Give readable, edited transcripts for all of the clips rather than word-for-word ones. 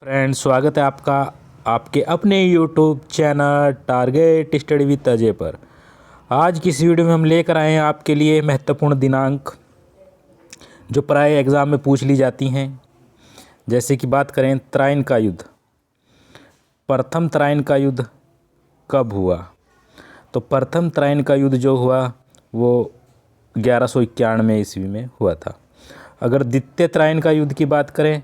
Friends, स्वागत है आपका आपके अपने YouTube channel target study with Ajay पर। आज की इस वीडियो में हम लेकर आए हैं आपके लिए महत्वपूर्ण दिनांक जो प्राय एग्ज़ाम में पूछ ली जाती हैं। जैसे कि बात करें तराइन का युद्ध, प्रथम तराइन का युद्ध कब हुआ? तो प्रथम तराइन का युद्ध जो हुआ वो 1191 ईस्वी में हुआ था। अगर द्वितीय तराइन का युद्ध की बात करें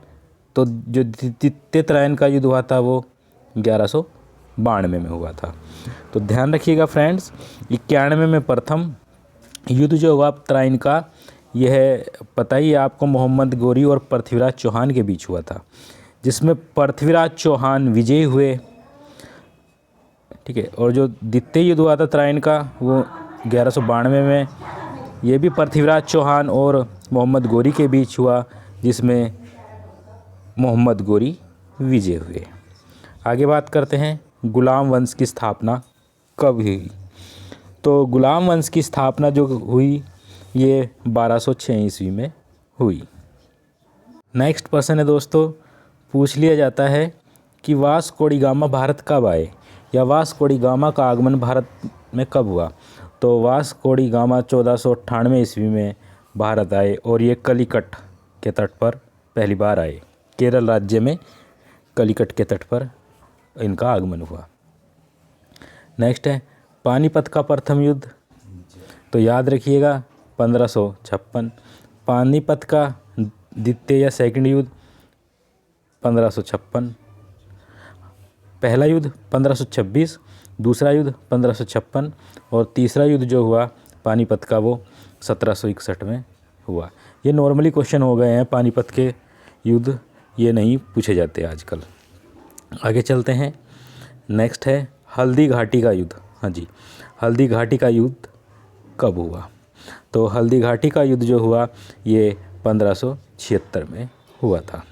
तो जो द्वितीय तराइन का युद्ध हुआ था वो 1192 में हुआ था। तो ध्यान रखिएगा फ्रेंड्स, 91 में प्रथम युद्ध जो हुआ तराइन का, यह पता ही है आपको, मोहम्मद गोरी और पृथ्वीराज चौहान के बीच हुआ था, जिसमें पृथ्वीराज चौहान विजयी हुए। ठीक है। और जो द्वितीय युद्ध हुआ था तराइन का वो 1192 में, ये भी पृथ्वीराज चौहान और मोहम्मद गोरी के बीच हुआ, जिसमें मोहम्मद गोरी विजय हुए। आगे बात करते हैं गुलाम वंश की स्थापना कब हुई? तो गुलाम वंश की स्थापना जो हुई ये 1206 ईस्वी में हुई। नेक्स्ट प्रश्न है दोस्तों, पूछ लिया जाता है कि वास्को डी गामा भारत कब आए, या वास्को डी गामा का आगमन भारत में कब हुआ? तो वास्को डी गामा 1498 ईस्वी में भारत आए और ये कलिकट के तट पर पहली बार आए। केरल राज्य में कलिकट के तट पर इनका आगमन हुआ। नेक्स्ट है पानीपत का प्रथम युद्ध, तो याद रखिएगा 1556। पानीपत का द्वितीय या सेकंड युद्ध 1556। पहला युद्ध 1526, दूसरा युद्ध 1556 और तीसरा युद्ध जो हुआ पानीपत का वो 1761 में हुआ। ये नॉर्मली क्वेश्चन हो गए हैं पानीपत के युद्ध, ये नहीं पूछे जाते आजकल। आगे चलते हैं। नेक्स्ट है हल्दी घाटी का युद्ध। हाँ जी, हल्दी घाटी का युद्ध कब हुआ? तो हल्दी घाटी का युद्ध जो हुआ ये 1576 में हुआ था।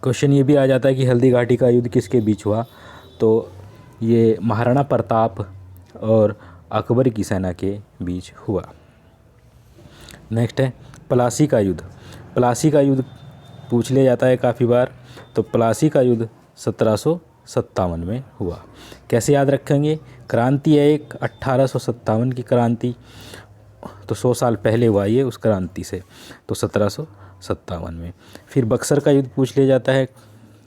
क्वेश्चन ये भी आ जाता है कि हल्दी घाटी का युद्ध किसके बीच हुआ? तो ये महाराणा प्रताप और अकबर की सेना के बीच हुआ। नेक्स्ट है प्लासी का युद्ध। प्लासी का युद्ध पूछ लिया जाता है काफ़ी बार। तो प्लासी का युद्ध 1757 में हुआ। कैसे याद रखेंगे? क्रांति है एक 1857 की क्रांति, तो 100 साल पहले हुआ ये उस क्रांति से, तो 1757 में। फिर बक्सर का युद्ध पूछ लिया जाता है,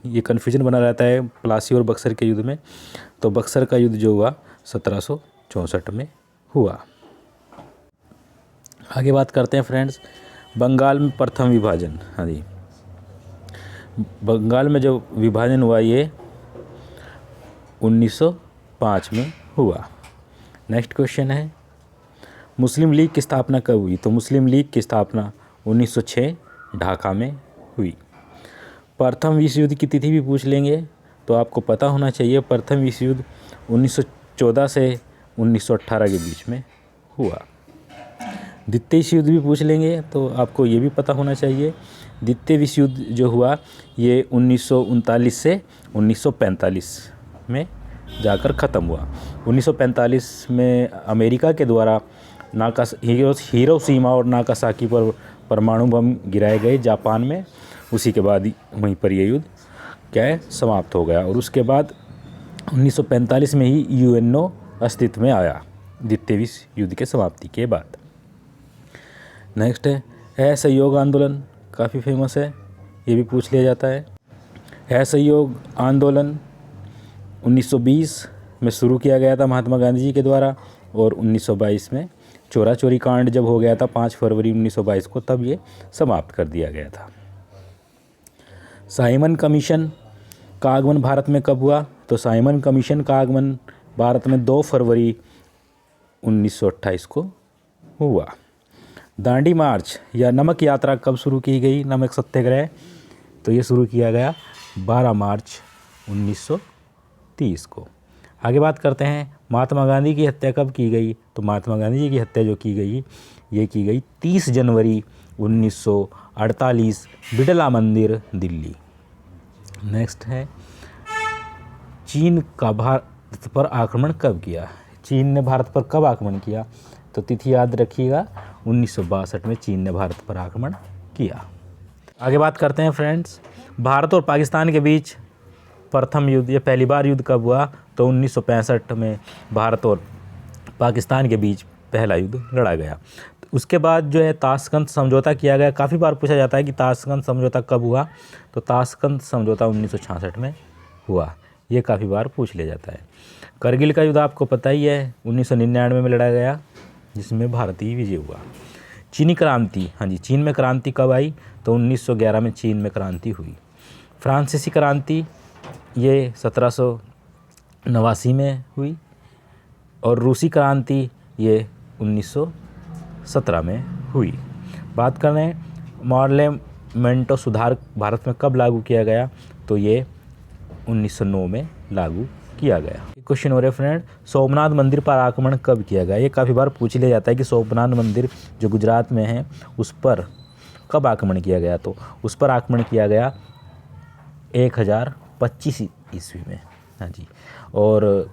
ये कन्फ्यूजन बना रहता है प्लासी और बक्सर के युद्ध में। तो बक्सर का युद्ध जो हुआ 1764 में हुआ। आगे बात करते हैं फ्रेंड्स, बंगाल में प्रथम विभाजन। हाँ जी, बंगाल में जो विभाजन हुआ ये 1905 में हुआ। नेक्स्ट क्वेश्चन है मुस्लिम लीग की स्थापना कब हुई? तो मुस्लिम लीग की स्थापना 1906 ढाका में हुई। प्रथम विश्व युद्ध की तिथि भी पूछ लेंगे, तो आपको पता होना चाहिए प्रथम विश्व युद्ध 1914 से 1918 के बीच में हुआ। द्वितीय विश्व युद्ध भी पूछ लेंगे, तो आपको ये भी पता होना चाहिए। द्वितीय विश्व युद्ध जो हुआ ये 1939 से 1945 में जाकर ख़त्म हुआ। 1945 में अमेरिका के द्वारा हिरोशिमा और नागासाकी पर परमाणु बम गिराए गए जापान में। उसी के बाद वहीं पर ये युद्ध क्या है, समाप्त हो गया। और उसके बाद 1945 में ही यूएनओ अस्तित्व में आया, द्वितीय विश्व युद्ध के समाप्ति के बाद। नेक्स्ट है असहयोग आंदोलन, काफ़ी फेमस है, ये भी पूछ लिया जाता है। असहयोग आंदोलन 1920 में शुरू किया गया था महात्मा गांधी जी के द्वारा, और 1922 में चोरा चोरी कांड जब हो गया था 5 फरवरी 1922 को, तब ये समाप्त कर दिया गया था। साइमन कमीशन का आगमन भारत में कब हुआ? तो साइमन कमीशन का आगमन भारत में 2 फरवरी 1928 को हुआ। दांडी मार्च या नमक यात्रा कब शुरू की गई? नमक सत्याग्रह, तो ये शुरू किया गया 12 मार्च 1930 को। आगे बात करते हैं महात्मा गांधी की हत्या कब की गई? तो महात्मा गांधी जी की हत्या जो की गई ये की गई 30 जनवरी 1948, बिड़ला मंदिर, दिल्ली। नेक्स्ट है चीन का भारत पर आक्रमण कब किया? चीन ने भारत पर कब आक्रमण किया? तो तिथि याद रखिएगा, 1962 में चीन ने भारत पर आक्रमण किया। आगे बात करते हैं फ्रेंड्स, भारत और पाकिस्तान के बीच प्रथम युद्ध, ये पहली बार युद्ध कब हुआ? तो 1965 में भारत और पाकिस्तान के बीच पहला युद्ध लड़ा गया। तो उसके बाद जो है ताशकंद समझौता किया गया। काफ़ी बार पूछा जाता है कि ताशकंद समझौता कब हुआ? तो ताशकंद समझौता 1966 में हुआ। ये काफ़ी बार पूछ लिया जाता है। करगिल का युद्ध आपको पता ही है, 1999 में लड़ा गया, जिसमें भारतीय विजय हुआ। चीनी क्रांति, हाँ जी, चीन में क्रांति कब आई? तो 1911 में चीन में क्रांति हुई। फ्रांसीसी क्रांति ये 1789 में हुई। और रूसी क्रांति ये 1917 में हुई। बात करें पार्लियामेंट सुधार भारत में कब लागू किया गया? तो ये 1909 में लागू किया गया। क्वेश्चन हो रहे फ्रेंड, सोमनाथ मंदिर पर आक्रमण कब किया गया? ये काफ़ी बार पूछ लिया जाता है कि सोमनाथ मंदिर जो गुजरात में है उस पर कब आक्रमण किया गया? तो उस पर आक्रमण किया गया 1025 ईस्वी में। हाँ जी। और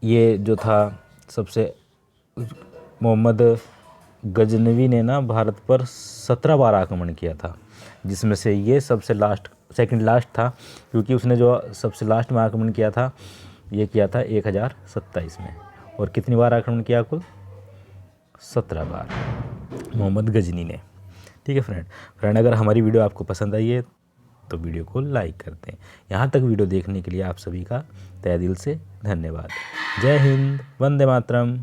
ये जो था सबसे मोहम्मद गजनवी ने ना भारत पर 17 बार आक्रमण किया था, जिसमें से ये सबसे सेकंड लास्ट था, क्योंकि उसने जो सबसे लास्ट में आक्रमण किया था ये किया था 1027 में। और कितनी बार आक्रमण किया? कुल 17 बार मोहम्मद गजनी ने। ठीक है फ्रेंड, अगर हमारी वीडियो आपको पसंद आई है तो वीडियो को लाइक कर दें। यहाँ तक वीडियो देखने के लिए आप सभी का तहे दिल से धन्यवाद। जय हिंद, वंदे मातरम।